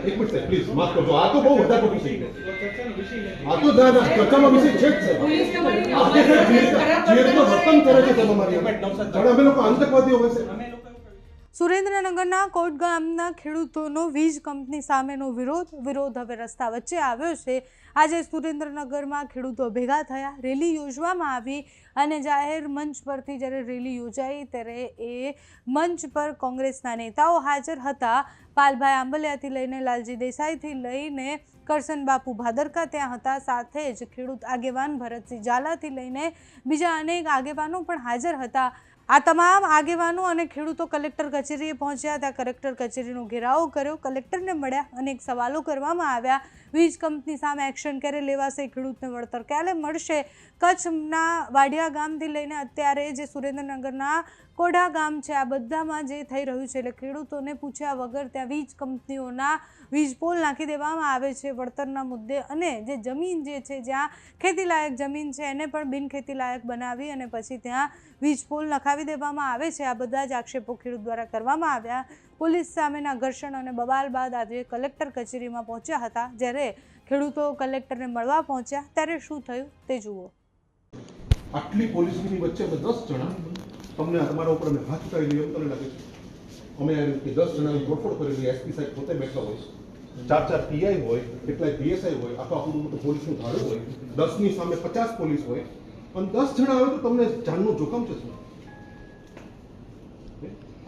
એક મિનિટ સાહેબ પ્લીઝ માફ કરજો આ તો બહુ વધારે વિષય છે આ તો ચર્ચાનો વિષય છે જ સાહેબ આપણે જે રીતનું વર્તન કરે છે તમે અમારી અમે લોકો આતંકવાદીઓ હોય છે। સુરેન્દ્રનગરના કોટ ગામના ખેડૂતોનો વીજ કંપની સામેનો વિરોધ હવે રસ્તા વચ્ચે આવ્યો છે। આજે સુરેન્દ્રનગરમાં ખેડૂતો ભેગા થયા, રેલી યોજવામાં આવી અને જાહેર મંચ પરથી જ્યારે રેલી યોજાઈ ત્યારે એ મંચ પર કોંગ્રેસના નેતાઓ હાજર હતા। પાલભાઈ આંબલિયાથી લઈને લાલજી દેસાઈથી લઈને કરશન બાપુ ભાદરકા ત્યાં હતા, સાથે જ ખેડૂત આગેવાન ભરતસિંહ ઝાલાથી લઈને બીજા અનેક આગેવાનો પણ હાજર હતા। આ તમામ આગેવાનો અને ખેડૂતો કલેક્ટર કચેરીએ પહોંચ્યા, ત્યાં કલેક્ટર કચેરીનો ઘેરાવો કર્યો, કલેક્ટરને મળ્યા, અનેક સવાલો કરવામાં આવ્યા। વીજ કંપની સામે એક્શન ક્યારે લેવાશે, ખેડૂતને વળતર ક્યારે મળશે, કચ્છના વાડિયા ગામથી લઈને અત્યારે જે સુરેન્દ્રનગરના કોઢા ગામ છે આ બધામાં જે થઈ રહ્યું છે એટલે ખેડૂતોને પૂછ્યા વગર ત્યાં વીજ કંપનીઓના વીજ પોલ નાખી દેવામાં આવે છે વળતરના મુદ્દે, અને જે જમીન જે છે જ્યાં ખેતીલાયક જમીન છે એને પણ બિનખેતીલાયક બનાવી અને પછી ત્યાં વીજ પોલ નખાવી દેવામાં આવે છે। આ બધા જ આક્ષેપો ખેડૂત દ્વારા કરવામાં આવ્યા। પોલીસ સામેના ઘર્ષણ અને બવાલ બાદ આજે કલેક્ટર કચેરીમાં પહોંચ્યા હતા। જ્યારે ખેડૂતો કલેક્ટરને મળવા પહોંચ્યા ત્યારે શું થયું તે જુઓ। આટલી પોલીસની વચ્ચે 10 જણા તમને તમારા ઉપર અમે હાથ ઉઠાવી લઈએ એમ તમને લાગે છે? અમે આ રીતે 10 જણાની તોડફોડ કરેલી, એસપી સાહેબ પોતે બેઠા હોય, 4 પીઆઈ હોય, કેટલાય પીએસઆઈ હોય, આખું મોટું પોલીસનું ધાડું હોય, 10ની સામે 50 પોલીસ હોય અને 10 જણા આવે તો તમને જાનનું જોખમ છે શું?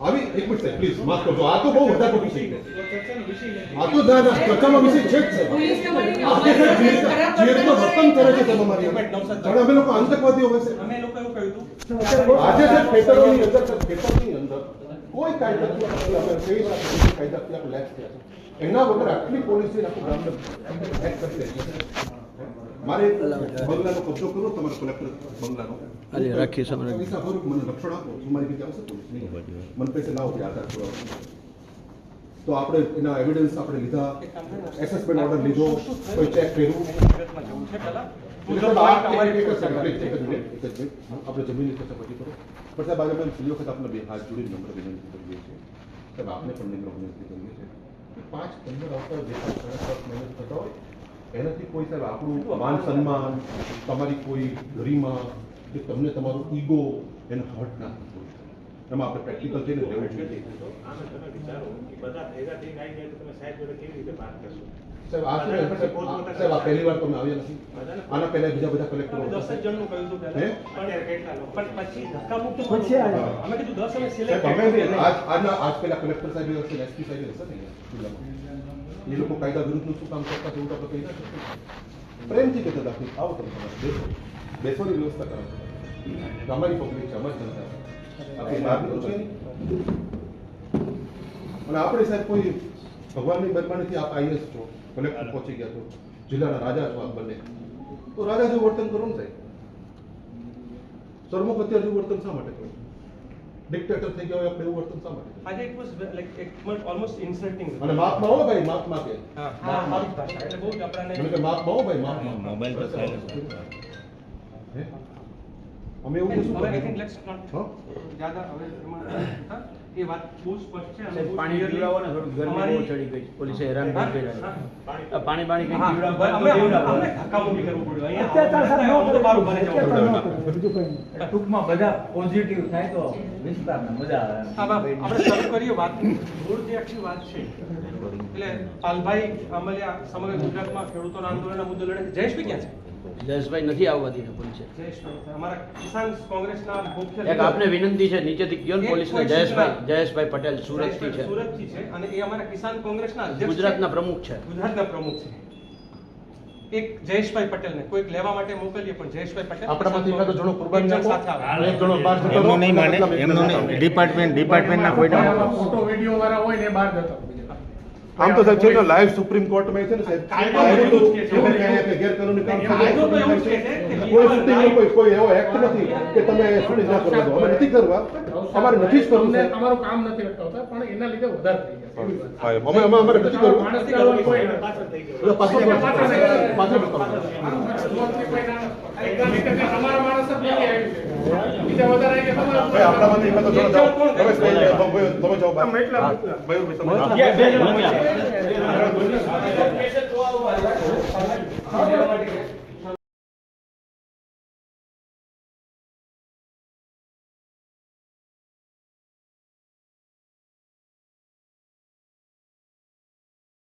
આવી એક મિનિટ સાહેબ પ્લીઝ માફ કરજો આ તો બહુ વધારે વિષય છે આ તો ચર્ચાનો વિષય છે જ સાહેબ આપણે જે રીતનું વર્તન કરે છે તમે અમારી અમે લોકો આતંકવાદીઓ હોય છે। અમે લોકો એવું કહ્યું હતું આજે સાહેબ ખેતરની અંદર કોઈ કાયદાકીય આપણે કહી શકીએ કાયદાકીય આપણે લેક્સ થયા છે, એના વગર આટલી પોલીસની આખું ગામને હેક કરી રહી છે। મારે બંગલાનો કબજો કરવો તમારે કલેક્ટર બંગલાનો રાખી સમય પૈસા ભરું, મને રક્ષણ આપો, મારી રીતે આવશે પોલીસ મને પૈસા લાવો કે આધાર પુરાવો તો આપણે એના એવિડન્સ આપણે લીધા, એસેસમેન્ટ ઓર્ડર લીધો, કોઈ ચેક કર્યું, આપણે જમીનની કસોટી કરો। પણ સાહેબ આજે અમે છેલ્લી વખત આપણે બે હાથ જોડીને નમ્ર વિનંતી કરીએ છીએ, સાહેબ આપણે પણ નમ્ર વિનંતી કરીએ છીએ કે 5-15 આવતા દેશ મહેનત થતા હોય એનાથી કોઈ સાહેબ આપણું માન સન્માન, તમારી કોઈ ગરિમા કે તમને તમારું ઈગો એને હર્ટ ના થતું હોય, એમાં આપણે પ્રેક્ટિકલ થઈને રહેવું જોઈએ। સાહેબ આ સાહેબ આ પહેલી વાર તમે આવ્યા નથી, આના પહેલા બીજા બધા કલેક્ટરો 10 જણનું કહ્યું હતું પણ પછી ધક્કામુક્ત પછી આવ્યા, અમે કીધું 10 અમે સિલેક્ટ આજ પહેલા કલેક્ટર સાહેબ હશે, એસપી સાહેબ હશે ને જિલ્લામાં, એ લોકો કાયદા વિરુદ્ધનું શું કામ કરતા છે એવું આપણે કહી ના શકીએ। પ્રેમથી કહેતા હતા આવો તમે તમારે બેસવાની વ્યવસ્થા કરો, અમારી પબ્લિક છે, અમારી જનતા છે, આપણી બહાર છે અને આપણે સાહેબ કોઈ ભગવાનની મહેરબાનીથી આપ આઈએસ છો, કલેક્ટર પહોંચી ગયા છો, જિલ્લાના રાજા છો આપ બંને, તો રાજા જેવું વર્તન કરો ને સાહેબ, સરમુખ અત્યાર જેવું વર્તન શા માટે કરો? ડિક્ટેટર થઈ ગયા હોય આપણે એવું વર્તન શા માટે? આજે ઇટ વોઝ લાઈક એક ઓલમોસ્ટ ઇન્સલ્ટિંગ અને માફમાં હો ભાઈ, માફમાં કે હા મારી ભાષા એટલે બહુ આપણાને મને કે માફમાં હો ભાઈ, માફમાં મોબાઈલ પર સાયલેન્સ હે અમે એવું કશું હવે આઈ થિંક લેટ્સ નોટ જ્યાદા હવે એમાં એ વાત બહુ સ્પષ્ટ છે અને પાણી પીવડાવો ને થોડું ગરમી બહુ ચડી ગઈ, પોલીસે હેરાન કરી દીધા, પાણી કઈ પીવડાવો અમે ધક્કામુક્કી કરવું પડ્યું અહીંયા તો બારું ભરી જવું ટૂંકમાં બધા પોઝિટિવ થાય તો વિસ્તારમાં મજા આવે। આપણે શરૂ કરીએ વાત, મૂળ જે આખી વાત છે એટલે પાલભાઈ આંબલિયા સમગ્ર ગુજરાતમાં ખેડૂતોના આંદોલનના મુદ્દે લડે। જયેશભાઈ ક્યાં છે? જયેશભાઈ નથી આવવા દીધા પોલીસે। જયેશભાઈ અમારા કિસાન કોંગ્રેસના મુખ્ય એક આપને વિનંતી છે નીચેથી કયો પોલીસને, જયેશભાઈ પટેલ સુરતથી છે, સુરતથી છે અને એ અમારા કિસાન કોંગ્રેસના અધ્યક્ષ ગુજરાતના પ્રમુખ છે, ગુજરાતના પ્રમુખ છે। એક જયેશભાઈ પટેલને કોઈક લેવા માટે મોકલીએ પણ જયેશભાઈ પટેલ આપણામાંથી એકાદો જણો કુરબાની આપો, સાથે આવે એક જણો બહાર જતો એમનું નહીં માને, એમનું નહીં, ડિપાર્ટમેન્ટના કોઈના ફોટો વિડીયો વાળા હોય ને બહાર જતો આમ તો સાહેબ છે લાઈવ સુપ્રીમ કોર્ટમાં છે ને સાહેબ ગેરકાનૂની કામ કોઈ શૂટિંગ કોઈ એવો એક્ટ નથી કે તમે શૂટિંગ ના કરવા દો, અમે નથી કરવા, અમારે નથી જ કરવું છે, અમારું કામ નથી અટકાવતા પણ એના લીધે વધારે થઈ ગયા અમે અમારે નથી કરવું, માણસ કોઈ તમારા માણસ જ નથી આવ્યું બીજા વધારે આવી ગયા ભાઈ આપણામાંથી એકાદો જણો જાઓ, તમે જાઓ, તમે જાઓ બહાર. એટલા ભાઈ તમે પોલીસ સ્ટેશન જોવા ઉભા રહ્યા.